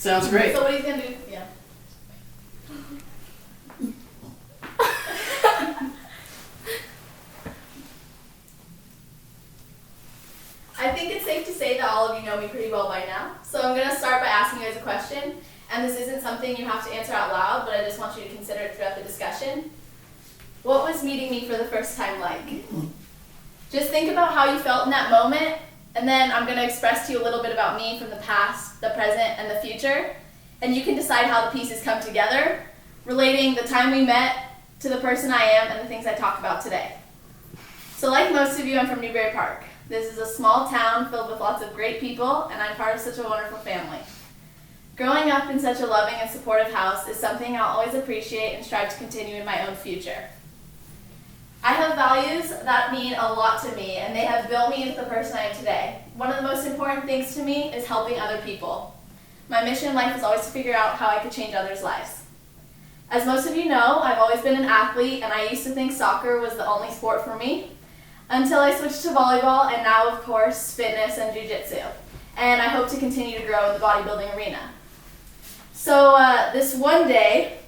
Sounds great. So what he's gonna do? Yeah. I think it's safe to say that all of you know me pretty well by now. So I'm gonna start by asking you guys a question, and this isn't something you have to answer out loud, but I just want you to consider it throughout the discussion. What was meeting me for the first time like? Just think about how you felt in that moment, and then I'm gonna express to you a little bit about me from the past, the present, and the future, and you can decide how the pieces come together, relating the time we met to the person I am and the things I talk about today. So like most of you, I'm from Newbury Park. This is a small town filled with lots of great people, and I'm part of such a wonderful family. Growing up in such a loving and supportive house is something I'll always appreciate and strive to continue in my own future. I have values that mean a lot to me, and they have built me into the person I am today. One of the most important things to me is helping other people. My mission in life is always to figure out how I could change others' lives. As most of you know, I've always been an athlete, and I used to think soccer was the only sport for me, until I switched to volleyball, and now, of course, fitness and jiu-jitsu. And I hope to continue to grow in the bodybuilding arena. So this one day,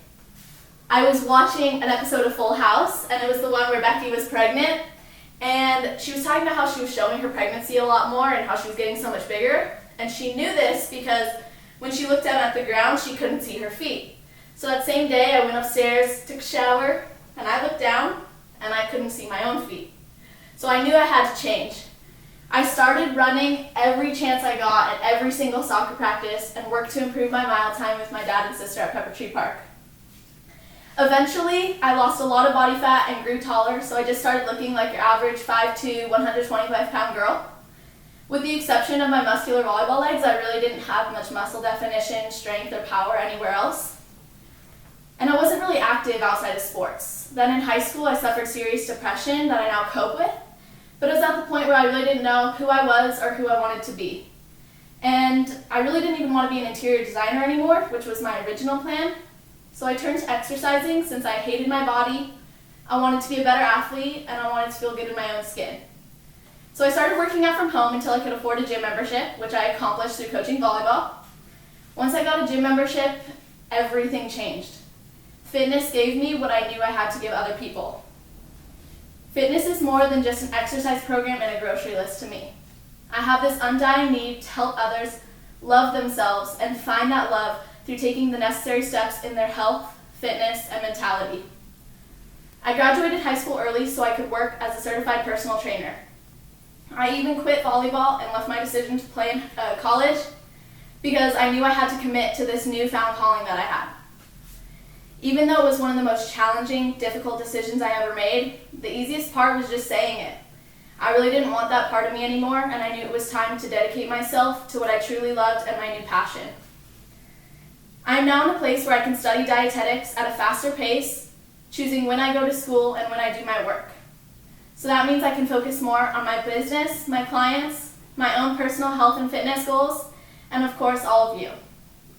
I was watching an episode of Full House, and it was the one where Becky was pregnant, and she was talking about how she was showing her pregnancy a lot more and how she was getting so much bigger. And she knew this because when she looked down at the ground, she couldn't see her feet. So that same day, I went upstairs, took a shower, and I looked down, and I couldn't see my own feet. So I knew I had to change. I started running every chance I got at every single soccer practice and worked to improve my mile time with my dad and sister at Pepper Tree Park. Eventually, I lost a lot of body fat and grew taller, so I just started looking like your average 5'2", 125-pound girl. With the exception of my muscular volleyball legs, I really didn't have much muscle definition, strength, or power anywhere else. And I wasn't really active outside of sports. Then in high school, I suffered serious depression that I now cope with, but it was at the point where I really didn't know who I was or who I wanted to be. And I really didn't even want to be an interior designer anymore, which was my original plan. So I turned to exercising since I hated my body, I wanted to be a better athlete, and I wanted to feel good in my own skin. So I started working out from home until I could afford a gym membership, which I accomplished through coaching volleyball. Once I got a gym membership, everything changed. Fitness gave me what I knew I had to give other people. Fitness is more than just an exercise program and a grocery list to me. I have this undying need to help others love themselves and find that love through taking the necessary steps in their health, fitness, and mentality. I graduated high school early so I could work as a certified personal trainer. I even quit volleyball and left my decision to play in college because I knew I had to commit to this newfound calling that I had. Even though it was one of the most challenging, difficult decisions I ever made, the easiest part was just saying it. I really didn't want that part of me anymore, and I knew it was time to dedicate myself to what I truly loved and my new passion. I am now in a place where I can study dietetics at a faster pace, choosing when I go to school and when I do my work. So that means I can focus more on my business, my clients, my own personal health and fitness goals, and of course all of you.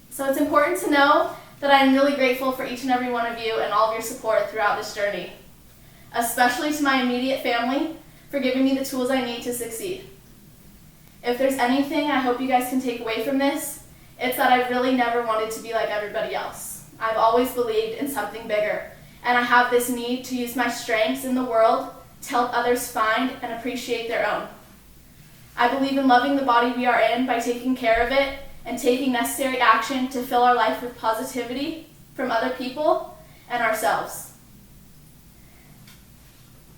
So it's important to know that I am really grateful for each and every one of you and all of your support throughout this journey, especially to my immediate family for giving me the tools I need to succeed. If there's anything I hope you guys can take away from this, it's that I really never wanted to be like everybody else. I've always believed in something bigger, and I have this need to use my strengths in the world to help others find and appreciate their own. I believe in loving the body we are in by taking care of it and taking necessary action to fill our life with positivity from other people and ourselves.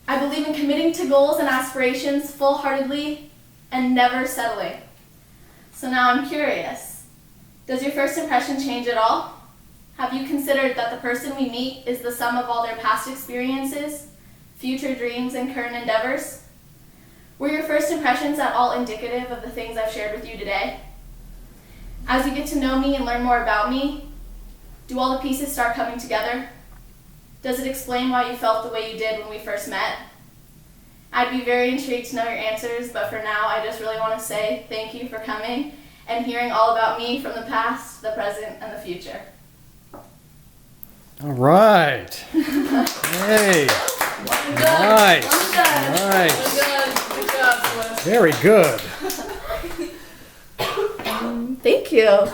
I believe in committing to goals and aspirations full-heartedly and never settling. So now I'm curious. Does your first impression change at all? Have you considered that the person we meet is the sum of all their past experiences, future dreams, and current endeavors? Were your first impressions at all indicative of the things I've shared with you today? As you get to know me and learn more about me, do all the pieces start coming together? Does it explain why you felt the way you did when we first met? I'd be very intrigued to know your answers, but for now, I just really want to say thank you for coming and hearing all about me from the past, the present, and the future. All right. Hey. Nice. Nice. Good job, Celeste. Very good. Thank you.